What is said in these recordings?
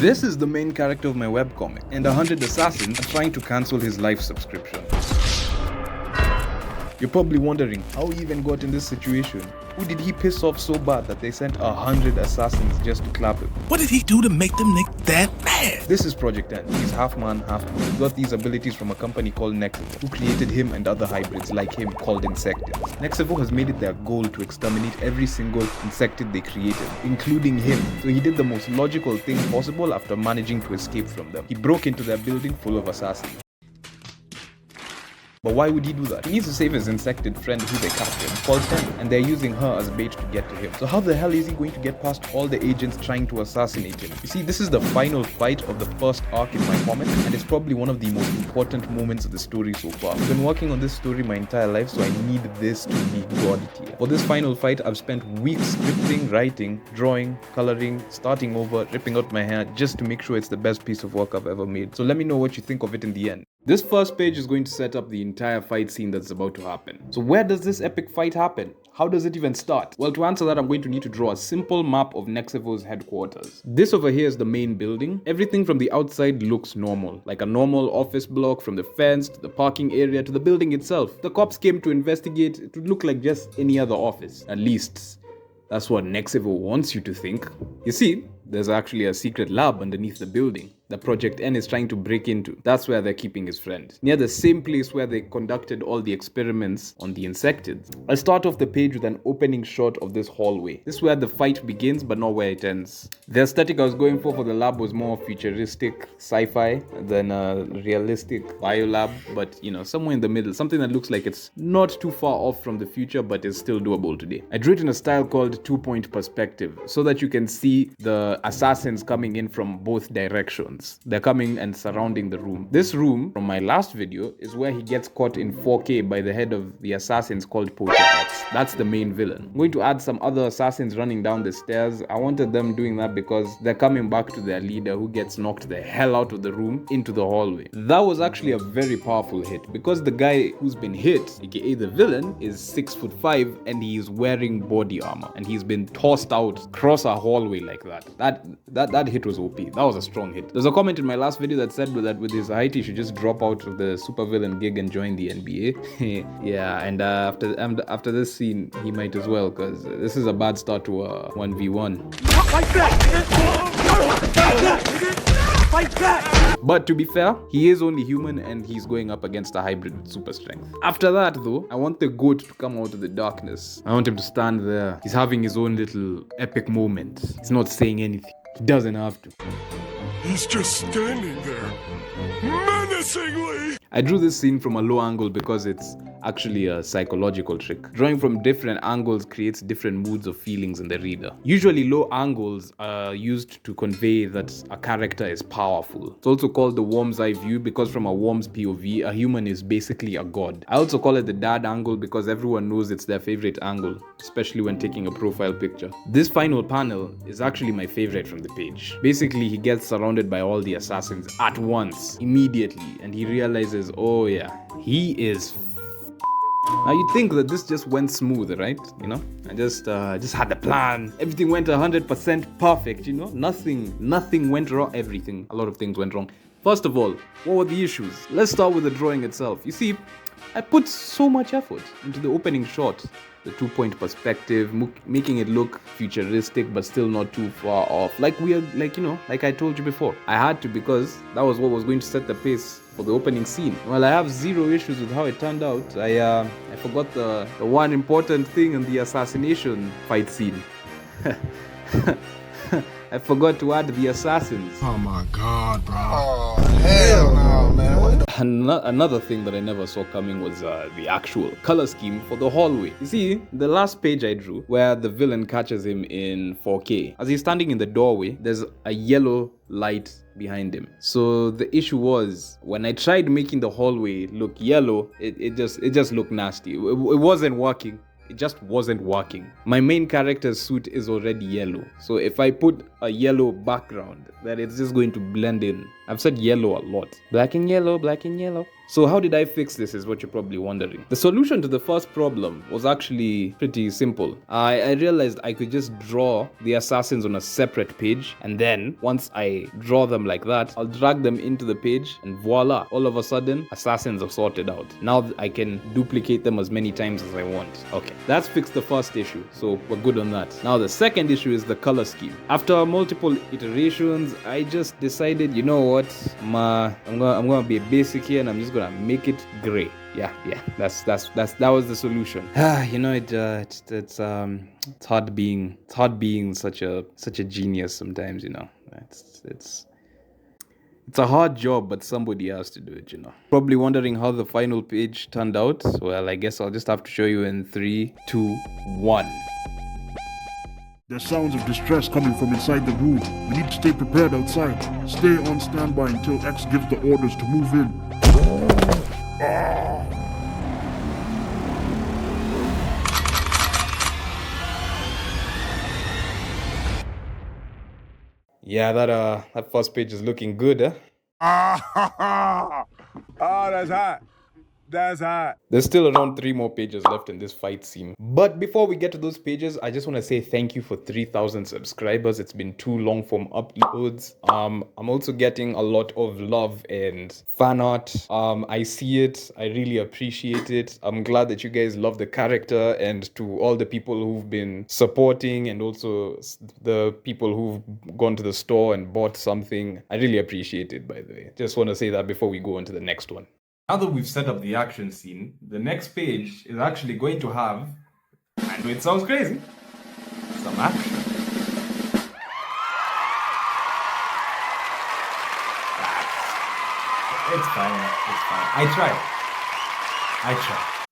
This is the main character of my webcomic, and 100 assassins are trying to cancel his life subscription. You're probably wondering how he even got in this situation. Who did he piss off so bad that they sent 100 assassins just to clap him? What did he do to make them that mad? This is Project N. He's half man, half man. He got these abilities from a company called Nexivo, who created him and other hybrids like him called Insectids. Nexivo has made it their goal to exterminate every single Insectid they created, including him. So he did the most logical thing possible after managing to escape from them. He broke into their building full of assassins. But why would he do that? He needs to save his insected friend who they captured, called Ten, and they're using her as bait to get to him. So how the hell is he going to get past all the agents trying to assassinate him? You see, this is the final fight of the first arc in my comic, and it's probably one of the most important moments of the story so far. I've been working on this story my entire life, so I need this to be god tier. For this final fight, I've spent weeks scripting, writing, drawing, coloring, starting over, ripping out my hair, just to make sure it's the best piece of work I've ever made. So let me know what you think of it in the end. This first page is going to set up the entire fight scene that's about to happen. So where does this epic fight happen? How does it even start? Well, to answer that, I'm going to need to draw a simple map of Nexivo's headquarters. This over here is the main building. Everything from the outside looks normal, like a normal office block, from the fence to the parking area to the building itself. The cops came to investigate. It would look like just any other office. At least, that's what Nexivo wants you to think. You see, there's actually a secret lab underneath the building that Project N is trying to break into. That's where they're keeping his friend, near the same place where they conducted all the experiments on the Insectids. I'll start off the page with an opening shot of this hallway. This is where the fight begins, but not where it ends. The aesthetic I was going for the lab was more futuristic sci-fi than a realistic biolab, but you know, somewhere in the middle, something that looks like it's not too far off from the future, but is still doable today. I drew it in a style called two-point perspective, so that you can see the assassins coming in from both directions. They're coming and surrounding the room. This room, from my last video, is where he gets caught in 4K by the head of the assassins called Poacher X. That's the main villain. I'm going to add some other assassins running down the stairs. I wanted them doing that because they're coming back to their leader, who gets knocked the hell out of the room into the hallway. That was actually a very powerful hit because the guy who's been hit, aka the villain, is 6'5" and he is wearing body armor, and he's been tossed out across a hallway like that. That hit was OP. That was a strong hit. There's a comment in my last video that said that with his height he should just drop out of the supervillain gig and join the NBA. Yeah, and after this scene he might as well, because this is a bad start to a 1v1. Fight back! But to be fair, he is only human and he's going up against a hybrid with super strength. After that though, I want the goat to come out of the darkness. I want him to stand there. He's having his own little epic moment. He's not saying anything. He doesn't have to. He's just standing there, menacingly. I drew this scene from a low angle because it's actually a psychological trick. Drawing from different angles creates different moods of feelings in the reader. Usually low angles are used to convey that a character is powerful. It's also called the worm's eye view because from a worm's POV, a human is basically a god. I also call it the dad angle because everyone knows it's their favorite angle, especially when taking a profile picture. This final panel is actually my favorite from the page. Basically, he gets surrounded by all the assassins at once, immediately, and he realizes, oh yeah, he is now you'd think that this just went smooth, right? You know, I just had the plan. Everything went 100% perfect, you know? Nothing went wrong. A lot of things went wrong. First of all, what were the issues? Let's start with the drawing itself. You see, I put so much effort into the opening shot. The two-point perspective, making it look futuristic but still not too far off. Like I told you before. I had to because that was what was going to set the pace for the opening scene. Well, I have zero issues with how it turned out. I forgot the one important thing in the assassination fight scene. I forgot to add the assassins. Oh my god, bro. Oh, hell no, man. Another thing that I never saw coming was the actual color scheme for the hallway. You see, the last page I drew, where the villain catches him in 4K, as he's standing in the doorway, there's a yellow light behind him. So the issue was, when I tried making the hallway look yellow, it just looked nasty. It wasn't working. It just wasn't working. My main character's suit is already yellow, so if I put a yellow background, then it's just going to blend in. I've said yellow a lot. Black and yellow, black and yellow. So how did I fix this is what you're probably wondering. The solution to the first problem was actually pretty simple. I realized I could just draw the assassins on a separate page, and then once I draw them like that, I'll drag them into the page, and voila, all of a sudden, assassins are sorted out. Now I can duplicate them as many times as I want. Okay, that's fixed the first issue, so we're good on that. Now the second issue is the color scheme. After multiple iterations, I just decided, you know what, I'm gonna be basic here, and I'm just gonna make it gray. Yeah, that was the solution. It's hard being such a genius sometimes, you know. It's a hard job, but somebody has to do it, you know. Probably wondering how the final page turned out. Well, I guess I'll just have to show you in 3, 2, 1. There's sounds of distress coming from inside the room. We need to stay prepared outside. Stay on standby until X gives the orders to move in. Yeah, that first page is looking good, huh? Oh, that's hot. That's hot. There's still around 3 more pages left in this fight scene. But before we get to those pages, I just want to say thank you for 3,000 subscribers. It's been too long from uploads. I'm also getting a lot of love and fan art. I see it. I really appreciate it. I'm glad that you guys love the character, and to all the people who've been supporting and also the people who've gone to the store and bought something. I really appreciate it, by the way. Just want to say that before we go on to the next one. Now that we've set up the action scene, the next page is actually going to have, I know it sounds crazy, some action. It's fine. I try.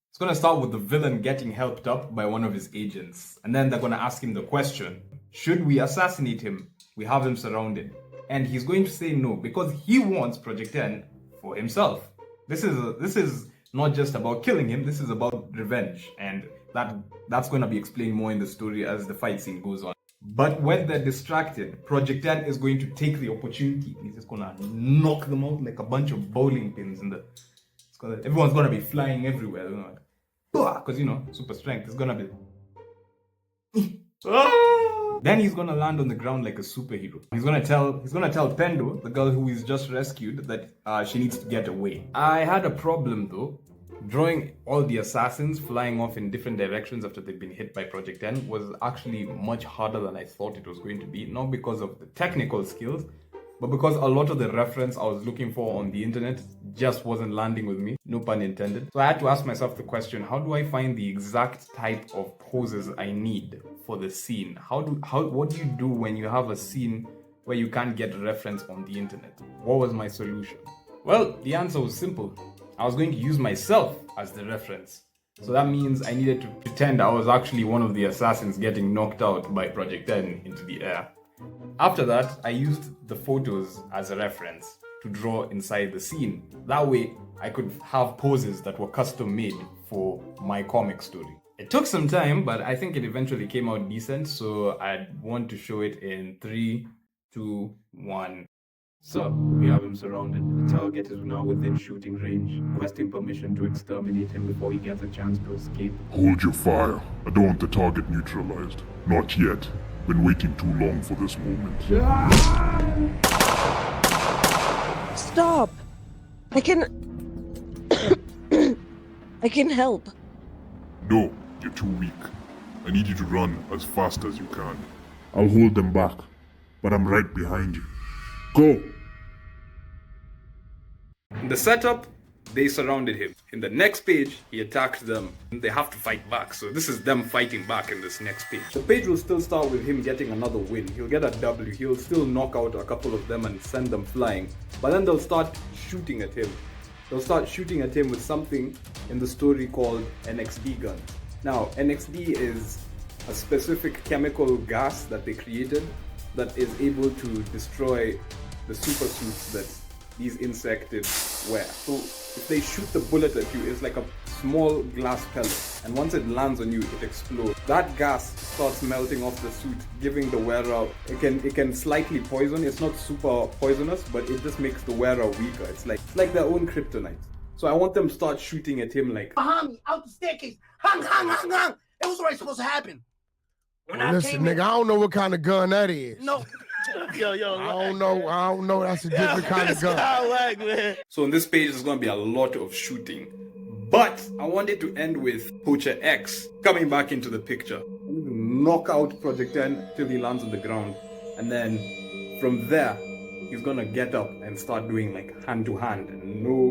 It's gonna start with the villain getting helped up by one of his agents, and then they're gonna ask him the question, should we assassinate him? We have him surrounded. And he's going to say no, because he wants Project N for himself. This is not just about killing him, this is about revenge, and that's going to be explained more in the story as the fight scene goes on. But when they're distracted, Project N is going to take the opportunity. He's just going to knock them out like a bunch of bowling pins. Everyone's going to be flying everywhere. Because, super strength is going to be... Then he's gonna land on the ground like a superhero. He's gonna tell Pendo, the girl who is just rescued, that she needs to get away. I had a problem though. Drawing all the assassins flying off in different directions after they've been hit by Project N was actually much harder than I thought it was going to be. Not because of the technical skills, but because a lot of the reference I was looking for on the internet just wasn't landing with me, no pun intended. So I had to ask myself the question, how do I find the exact type of poses I need for the scene? What do you do when you have a scene where you can't get reference on the internet? What was my solution? Well, the answer was simple. I was going to use myself as the reference. So that means I needed to pretend I was actually one of the assassins getting knocked out by Project N into the air. After that, I used the photos as a reference to draw inside the scene. That way, I could have poses that were custom made for my comic story. It took some time, but I think it eventually came out decent, so I want to show it in 3, 2, 1. So, we have him surrounded. The target is now within shooting range. Requesting permission to exterminate him before he gets a chance to escape. Hold your fire. I don't want the target neutralized. Not yet. Been waiting too long for this moment. Stop! I can help. No, you're too weak. I need you to run as fast as you can. I'll hold them back, but I'm right behind you. Go! In the setup, they surrounded him. In the next page, he attacked them. They have to fight back, so this is them fighting back in this next page. The page will still start with him getting another win. He'll get a W, he'll still knock out a couple of them and send them flying. But then they'll start shooting at him. They'll start shooting at him with something in the story called NXD gun. Now, NXD is a specific chemical gas that they created that is able to destroy the super suits that these insected wear. So if they shoot the bullet at you, it's like a small glass pellet, and once it lands on you, it explodes. That gas starts melting off the suit, giving the wearer, it can slightly poison. It's not super poisonous, but it just makes the wearer weaker. It's like their own kryptonite. So I want them to start shooting at him like, Behind me, out the staircase. Hung, hung, hung, hung. It was already supposed to happen. When I Listen, came in- nigga, I don't know what kind of gun that is. No. Yo, I don't know. That's a different kind of gun. Whack, man. So on this page, there's going to be a lot of shooting. But I wanted to end with Poacher X coming back into the picture. Knock out Project 10 till he lands on the ground. And then from there, he's going to get up and start doing like hand to hand. And no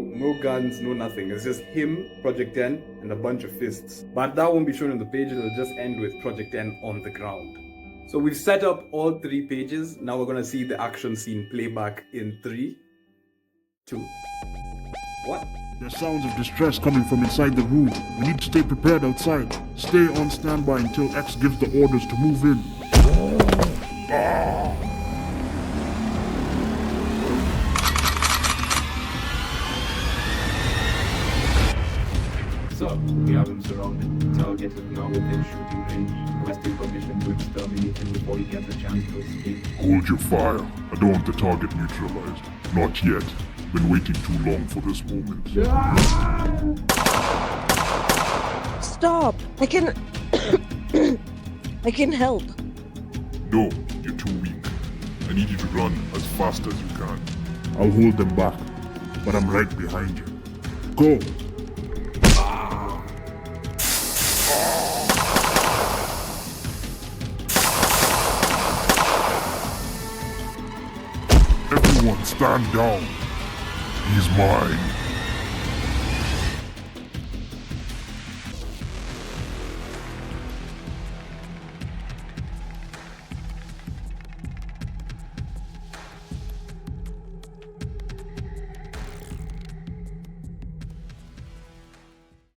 guns, no nothing. It's just him, Project 10, and a bunch of fists. But that won't be shown on the page. It'll just end with Project 10 on the ground. So we've set up all 3 pages. Now we're going to see the action scene playback in 3, 2, 1. There's sounds of distress coming from inside the room. We need to stay prepared outside. Stay on standby until X gives the orders to move in. So, we have him surrounded. Target is now within shooting range. Requesting permission to exterminate him before he gets a chance to escape. Hold your fire. I don't want the target neutralized. Not yet. Been waiting too long for this moment. Stop. I can... I can help. No, you're too weak. I need you to run as fast as you can. I'll hold them back, but I'm right behind you. Go! Everyone stand down. He's mine.